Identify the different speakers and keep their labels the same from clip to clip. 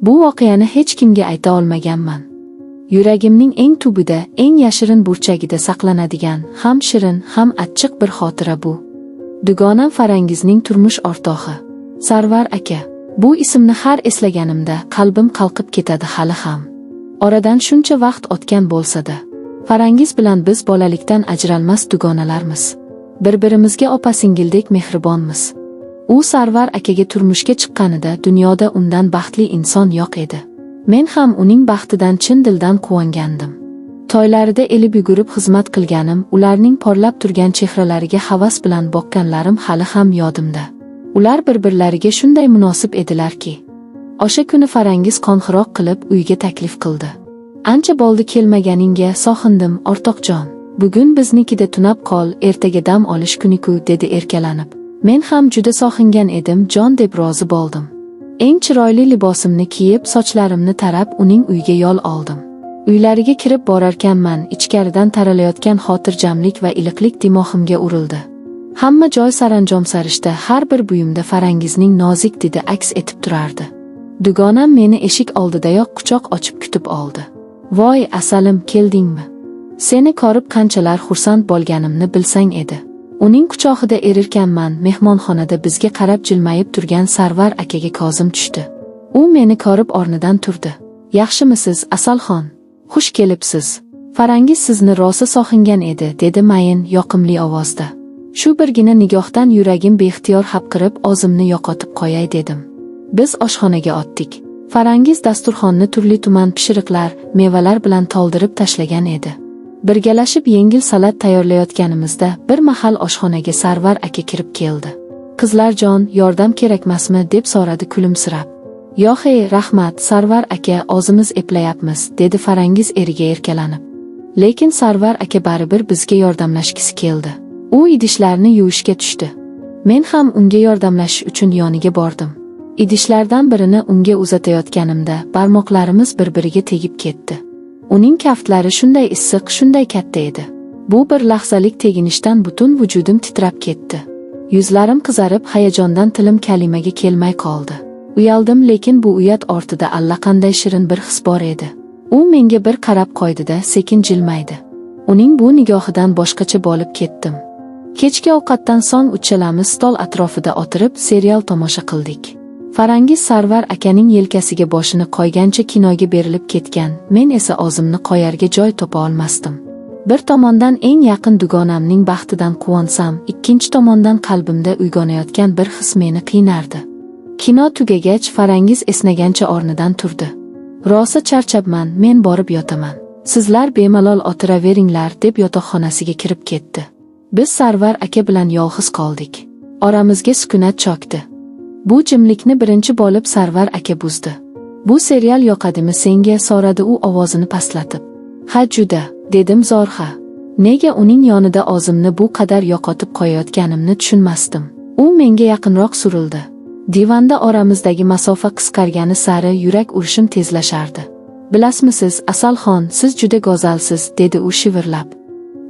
Speaker 1: Bu voqeani hech kimga ayta olmaganman. Yuragimning eng tubida, eng yashirin burchagida saqlanadigan, ham shirin, ham achchiq bir xotira bu. Dugonam Farangizning turmush o'rtog'i, Sarvar aka. Bu ismni har eslaganimda qalbim qalqib ketadi hali ham. Oradan shuncha vaqt o'tgan bo'lsa-da, Farangiz bilan biz bolalikdan ajralmas dugonalarmiz. Bir-birimizga opa-singildek mehribonmiz. U Sarvar akaga turmushga chiqqanida dunyoda undan baxtli inson yo'q edi. Men ham uning baxtidan chin dildan quvongandim. Toylarida elib yugurib xizmat qilganim, ularning porlab turgan chehralariga havas bilan boqqanlarim hali ham yodimda. Ular bir-birlariga shunday munosib edilarki, o'sha kuni Farangiz qo'ng'iroq qilib uyga taklif qildi. Ancha bo'ldi kelmaganingga, so'xindim, o'rtoqjon. Bugun biznikida tunab qol, ertaga dam olish kuni-ku, dedi erkalanib. Men ham juda so'xingan edim, jon deb rozi bo'ldim. Eng chiroyli libosimni kiyib, sochlarimni tarab uning uyiga yo'l oldim. Uylariga kirib borarkanman, ichkaridan taralayotgan xotirjamlik va iliqlik dimog'imga urildi. Hamma joy saranjom sarishta, har bir buyumda Farangizning nozik didi aks etib turardi. Dugonam meni eshik oldidayoq quchoq ochib kutib oldi. Voy asalim, keldingmi? Seni ko'rib qanchalar xursand bo'lganimni bilsang edi. Uning quchog'ida erirkanman, mehmonxonada bizga qarab jilmayib turgan Sarvar akaga ko'zim tushdi. U meni ko'rib o'rnidan turdi. Yaxshimisiz, Asalxon? Xush kelibsiz. Farangiz sizni rosa so'xingan edi, dedi mayin, yoqimli ovozda. Shu birgina nigohdan yuragim beixtiyor hapqirib, o'zimni yo'qotib qo'yay dedim. Biz oshxonaga o'tdik. Farangiz dasturxonni turli-tuman pishiriqlar, mevalar bilan to'ldirib tashlagan edi. Birgalashib yengil salat tayyorlayotganimizda bir mahal oshxonaga Sarvar aka kirib keldi. Qizlarjon, yordam kerakmasmi, deb so'radi kulimsirab. Yo'q, rahmat, Sarvar aka, o'zimiz eplayapmiz, dedi Farangiz eriga erkalanib. Lekin Sarvar aka baribir bizga yordamlashgisi keldi. U idishlarni yuvishga tushdi. Men ham unga yordamlashish uchun yoniga bordim. Idishlardan birini unga uzatayotganimda barmoqlarimiz bir-biriga tegib ketdi. Uning kaftlari shunday issiq, shunday katta edi. Bu bir lahzalik teginishdan butun vujudim titrab ketdi. Yuzlarim qizarib, hayajondan tilim kalimaga kelmay qoldi. Uyaldim, lekin bu uyat ortida allaqanday shirin bir his bor edi. U menga bir qarab qo'ydi-da, sekin jilmaydi. Uning bu nigohidan boshqacha bo'lib ketdim. Kechki ovqatdan so'ng uchalamiz stol atrofida o'tirib serial tomosha qildik. Farangiz Sarvar akaning yelkasiga boshini qo'ygancha kinoga berilib ketgan, men esa o'zimni qo'yarga joy topa olmasdim. Bir tomondan eng yaqin dugonamning baxtidan quvansam, ikkinchi tomondan qalbimda uyg'onayotgan bir his meni qiynardi. Kino tugagach Farangiz esnagancha o'rnidan turdi. Rosa charchabman, men borib yotaman. Sizlar bemalol o'tiraveringlar, deb yotoqxonasiga kirib ketdi. Biz Sarvar aka bilan yolg'iz qoldik. Oramizga sukunat cho'kdi. Bu jimlikni birinchi bo'lib Sarvar aka buzdi. Bu serial yoqadimi senga, so'radi u ovozini pastlatib. Ha, juda, dedim zo'rg'a. Nega uning yonida o'zimni bu qadar yo'qotib qo'yayotganimni tushunmasdim. U menga yaqinroq surildi. Divanda oramizdagi masofa qisqargani sari yurak urishim tezlashardi. Bilasmisiz, Asalxon, siz juda go'zalsiz, dedi u shivirlab.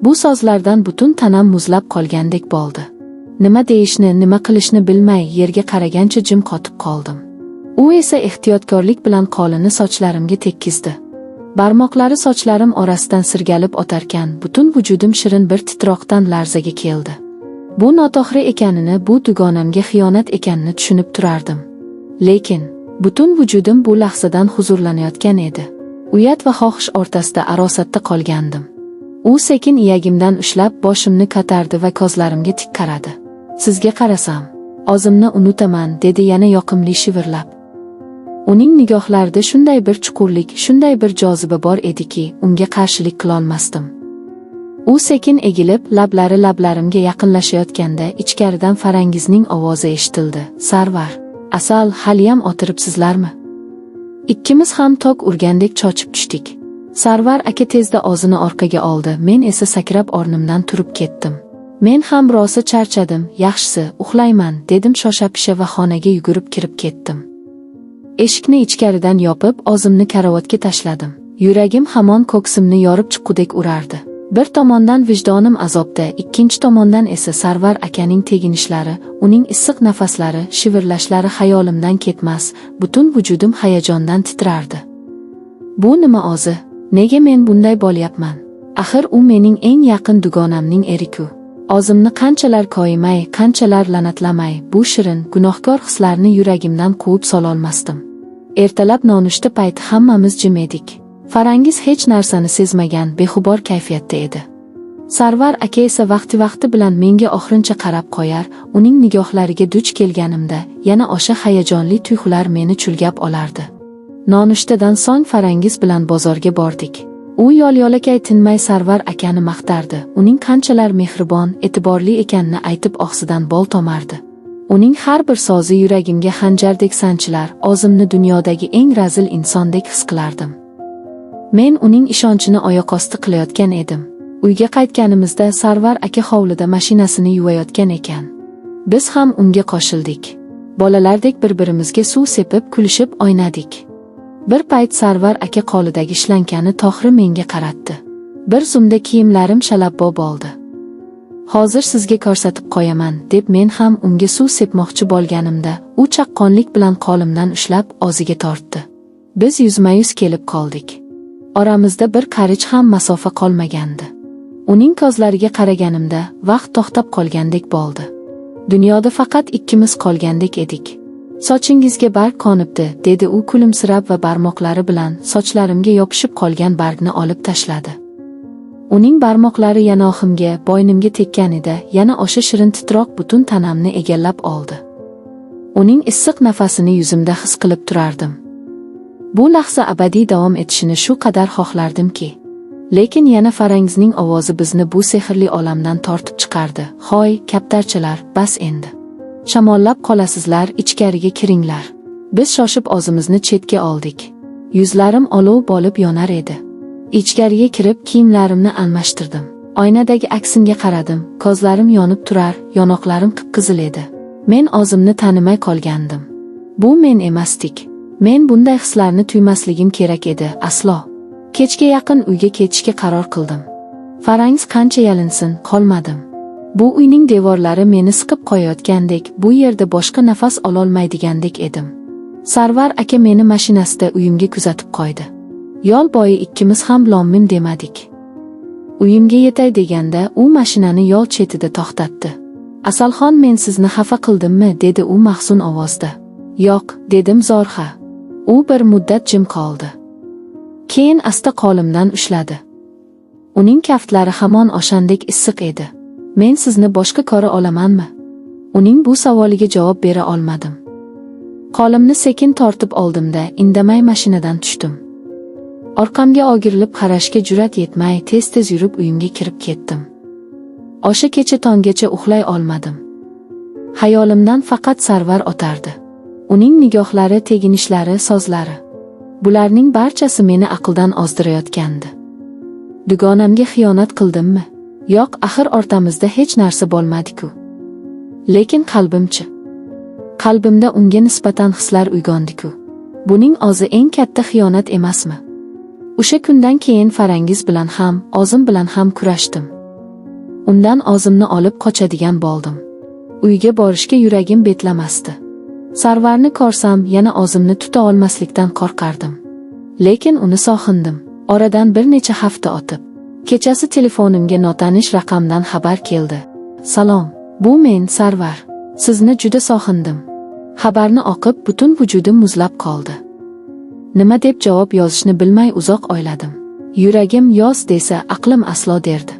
Speaker 1: Bu so'zlardan butun tanam muzlab qolgandek bo'ldi. Nima deyishni, nima qilishni bilmay yerga qaragancha jim qotib qoldim. U esa ehtiyotkorlik bilan qo'lini sochlarimga tekkizdi. Barmoqlari sochlarim orasidan sirgalib o'tarkan, butun vujudim shirin bir titroqdan larzaga keldi. Bu noto'g'ri ekanini, bu dugonamga xiyonat ekanini tushunib turardim. Lekin butun vujudim bu lahzadan huzurlanayotgan edi. Uyat va xohish o'rtasida arosatda qolgandim. U sekin iyagimdan ushlab boshimni ko'tardi va ko'zlarimga tik qaradi. Sizga qarasam, o'zimni unutaman, dedi yana yoqimli shivirlab. Uning nigohlarida shunday bir chuqurlik, shunday bir joziba bor ediki, unga qarshilik qilolmasdim. U sekin egilib, lablari lablarimga yaqinlashayotganda ichkaridan Farangizning ovozi eshitildi. Sarvar, Asal, haliyam o'tiribsizlarmi? Ikkimiz ham tok urgandek cho'chib tushdik. Sarvar aka tezda o'zini orqaga oldi, men esa sakrab o'rnimdan turib ketdim. Men ham rosa charchadim, yaxshisi, uxlayman, dedim shosha-pisha va xonaga yugurib kirib ketdim. Eshikni ichkaridan yopib, o'zimni karavotga tashladim. Yuragim hamon ko'ksimni yorib chiqqudek urardi. Bir tomondan vijdonim azobda, ikkinchi tomondan esa Sarvar akaning teginishlari, uning issiq nafaslari, shivirlashlari xayolimdan ketmas, butun vujudim hayajondan titrardi. Bu nima o'zi? Nega men bunday bo'lyapman? Axir u mening eng yaqin dugonamning eri-ku. O'zimni qanchalar koyimay, qanchalar la'natlamay, bu shirin, gunohkor hislarni yuragimdan quvib sololmasdim. Ertalab nonushta payti hammamiz jim edik. Farangiz hech narsani sezmagan, bexubor kayfiyatda edi. Sarvar aka esa vaqti bilan menga oxrincha qarab qo'yar, uning nigohlariga duch kelganimda yana o'sha hayajonli tuyg'ular meni chulgab olardi. Nonushtadan so'ng Farangiz bilan bozorga bordik. U yo'l-yo'lakay tinmay Sarvar akani maqtardi, uning qanchalar mehribon, e'tiborli ekanini aytib og'zidan bol tomardi. Uning har bir so'zi yuragimga xanjardek sanchilar, o'zimni dunyodagi eng razil insondek his qilardim. Men uning ishonchini oyoqosti qilayotgan edim. Uyga qaytganimizda Sarvar aka hovlida mashinasini yuvayotgan ekan. Biz ham unga qo'shildik. Bolalardek bir-birimizga suv sepib, kulishib o'ynadik. Bir payt Sarvar aka qo'lidagi shlankani Tohir menga qaratdi. Bir zumda kiyimlarim shalabbbo bo'ldi. Hozir sizga ko'rsatib qo'yaman, deb men ham unga suv sepmoqchi bo'lganimda, u chaqqonlik bilan qo'limdan ushlab o'ziga tortdi. Biz yuzma-yuz kelib qoldik. Oramizda bir qarich ham masofa qolmagandi. Uning ko'zlariga qaraganimda vaqt to'xtab qolgandek bo'ldi. Dunyoda faqat ikkimiz qolgandek edik. Sochingizga barg qo'nibdi, dedi u kulimsirab va barmoqlari bilan sochlarimga yopishib qolgan bargni olib tashladi. Uning barmoqlari yanoqimga, bo'ynimga tekkanida yana o'sha shirin titroq butun tanamni egallab oldi. Uning issiq nafasini yuzimda his qilib turardim. Bu lahza abadiy davom etishini shu qadar xohlardimki. Lekin yana Farangizning ovozi bizni bu sehrli olamdan tortib chiqardi. Hoy, kaptarchalar, bas endi. Shamollab qolasizlar, ichkariga kiringlar. Biz shoshib o'zimizni chetga oldik. Yuzlarim olov bo'lib yonar edi. Ichkariga kirib kiyimlarimni almashtirdim. Oynadagi aksimga qaradim, ko'zlarim yonib turar, yonoqlarim qip-qizil edi. Men o'zimni tanimay qolgandim. Bu men emasdik. Men bunday hislarni tuymasligim kerak edi, aslo. Kechga yaqin uyga ketishga qaror qildim. Farangiz qancha yalinsin, qolmadim. Bu uyning devorlari meni siqib qo'yayotgandek, bu yerda boshqa nafas ololmaydigandek edim. Sarvar aka meni mashinasida uyimga kuzatib qo'ydi. Yo'l bo'yi ikkimiz ham lom-mim demadik. Uyimga yetay deganda u mashinani yo'l chetida to'xtatdi. Asalxon, men sizni xafa qildimmi, dedi u mahzun ovozda. Yo'q, dedim zo'rg'a. U bir muddat jim qoldi. Keyin asta qo'limdan ushladi. Uning kaftlari hamon o'shandek issiq edi. Men sizni boshqa ko'ra olamanmi? Uning bu savoliga javob bera olmadim. Qo'limni sekin tortib oldimda, indamay mashinadan tushdim. Orqamga o'girilib qarashga jur'at yetmay, tez-tez yurib uyimga kirib ketdim. O'sha kecha tonggacha uxlay olmadim. Xayolimdan faqat Sarvar o'tardi. Uning nigohlari, teginishlari, so'zlari. Bularning barchasi meni aqldan ozdirayotgandi. Dugonamga xiyonat qildimmi? Yo'q, axir o'rtamizda hech narsa bo'lmadi-ku. Lekin qalbimchi? Qalbimda unga nisbatan hislar uyg'ondi-ku. Buning o'zi eng katta xiyonat emasmi? O'sha kundan keyin Farangiz bilan ham, o'zim bilan ham kurashdim. Undan o'zimni olib qochadigan bo'ldim. Uyga borishga yuragim betlamasdi. Sarvarni ko'rsam, yana o'zimni tuta olmaslikdan qo'rqardim. Lekin uni sog'indim. Oradan bir necha hafta o'tib, kechasi telefonimga notanish raqamdan xabar keldi. Salom, bu men, Sarvar. Sizni juda sog'indim. Xabarni o'qib, butun vujudim muzlab qoldi. Nima deb javob yozishni bilmay uzoq o'yladim. Yuragim yoz desa, aqlim aslo derdi.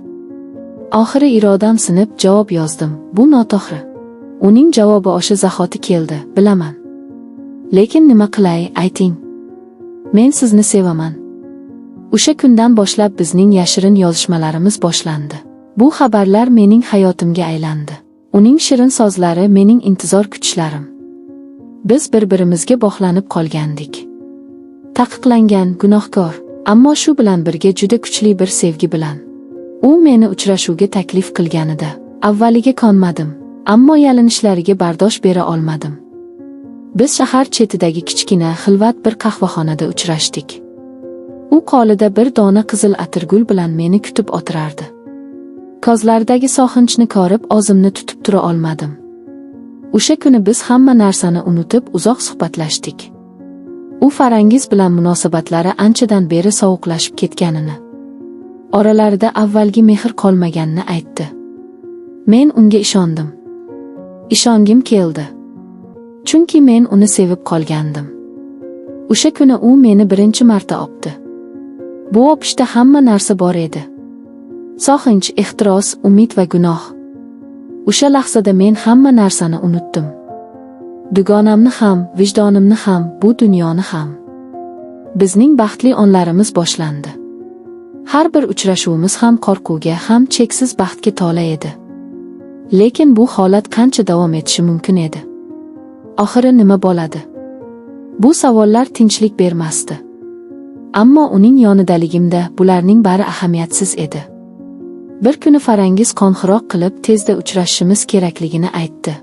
Speaker 1: Oxiri irodam sinib javob yozdim. Bu noto'g'ri. Uning javobi o'sha zahoti keldi, bilaman. Lekin nima qilay, ayting. Men sizni sevaman. O'sha kundan boshlab bizning yashirin yozishmalarimiz boshlandi. Bu xabarlar mening hayotimga aylandi. Uning shirin so'zlari mening intizor kutishlarim. Biz bir-birimizga bog'lanib qolgandik. Taqiqlangan, gunohkor, ammo shu bilan birga juda kuchli bir sevgi bilan. U meni uchrashuvga taklif qilganida avvaliga ko'nmadim, ammo yalinishlariga bardosh bera olmadim. Biz shahar chetidagi kichkina, xilvat bir qahvaxonada uchrashdik. U qo'lida bir dona qizil atirgul bilan meni kutib o'tirardi. Ko'zlaridagi so'xinchni ko'rib, o'zimni tutib tura olmadim. O'sha kuni biz hamma narsani unutib uzoq suhbatlashdik. U Farangiz bilan munosabatlari anchadan beri sovuqlashib ketganini, oralarida avvalgi mehr qolmaganini aytdi. Men unga ishondim. Ishongim keldi. Chunki men uni sevib qolgandim. O'sha kuni u meni birinchi marta o'pdi. Bu o'pishda hamma narsa bor edi. So'xinch, ehtiros, umid va gunoh. O'sha lahzada men hamma narsani unutdim. Dugonamni ham, vijdonimni ham, bu dunyoni ham. Bizning baxtli onlarimiz boshlandi. Har bir uchrashuvimiz ham qo'rquvga, ham cheksiz baxtga to'la edi. Lekin bu holat qancha davom etishi mumkin edi? Oxiri nima bo'ladi? Bu savollar tinchlik bermasdi. Ammo uning yonidaligimda bularning bari ahamiyatsiz edi. Bir kuni Farangiz qo'ng'iroq qilib tezda uchrashishimiz kerakligini aytdi.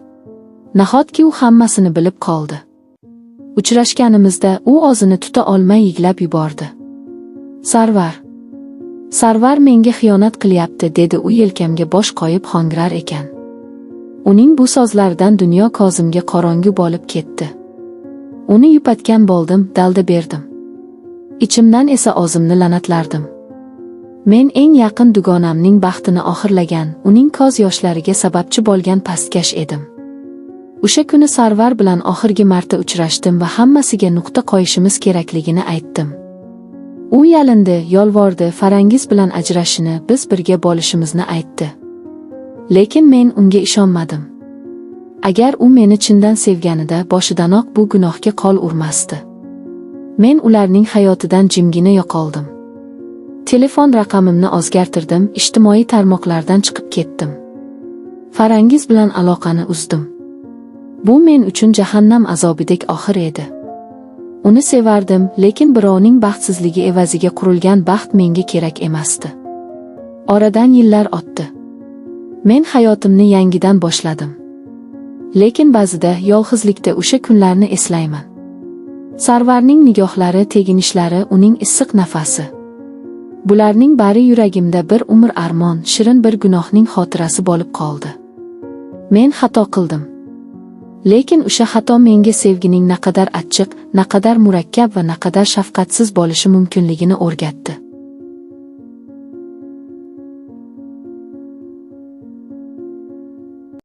Speaker 1: Nahotki u hammasini bilib qoldi. Uchrashganimizda u o'zini tuta olmay yiglab yubordi. Sarvar menga xiyonat qilyapti, dedi u yelkamga bosh qo'yib ho'ngrar ekan. Uning bu so'zlaridan dunyo ko'zimga qorong'u bo'lib ketdi. Uni yupatgan bo'ldim, dalda berdim. Ichimdan esa o'zimni la'natlardim. Men eng yaqin dugonamning baxtini oxirlagan, uning ko'z yoshlariga sababchi bo'lgan pastkash edim. O'sha kuni Sarvar bilan oxirgi marta uchrashdim va hammasiga nuqta qo'yishimiz kerakligini aytdim. U yalindi, yolvordi, Farangiz bilan ajrashishni, biz birga bo'lishimizni aytdi. Lekin men unga ishonmadim. Agar u meni chindan sevganida boshidanoq bu gunohga qo'l urmasdi. Men ularning hayotidan jimgina yo'qoldim. Telefon raqamimni o'zgartirdim, ijtimoiy tarmoqlardan chiqib ketdim. Farangiz bilan aloqani uzdim. Bu men uchun jahannam azobidek oxir edi. Uni sevardim, lekin birovning baxtsizligi evaziga qurilgan baxt menga kerak emasdi. Oradan yillar o'tdi. Men hayotimni yangidan boshladim. Lekin ba'zida yolg'izlikda o'sha kunlarni eslayman. Sarvarning nigohlari, teginishlari, uning issiq nafasi. Bularning bari yuragimda bir umr armon, shirin bir gunohning xotirasi bo'lib qoldi. Men xato qildim. Lekin o'sha xato menga sevgining naqadar achchiq, naqadar murakkab va naqadar shafqatsiz bo'lishi mumkinligini o'rgatdi.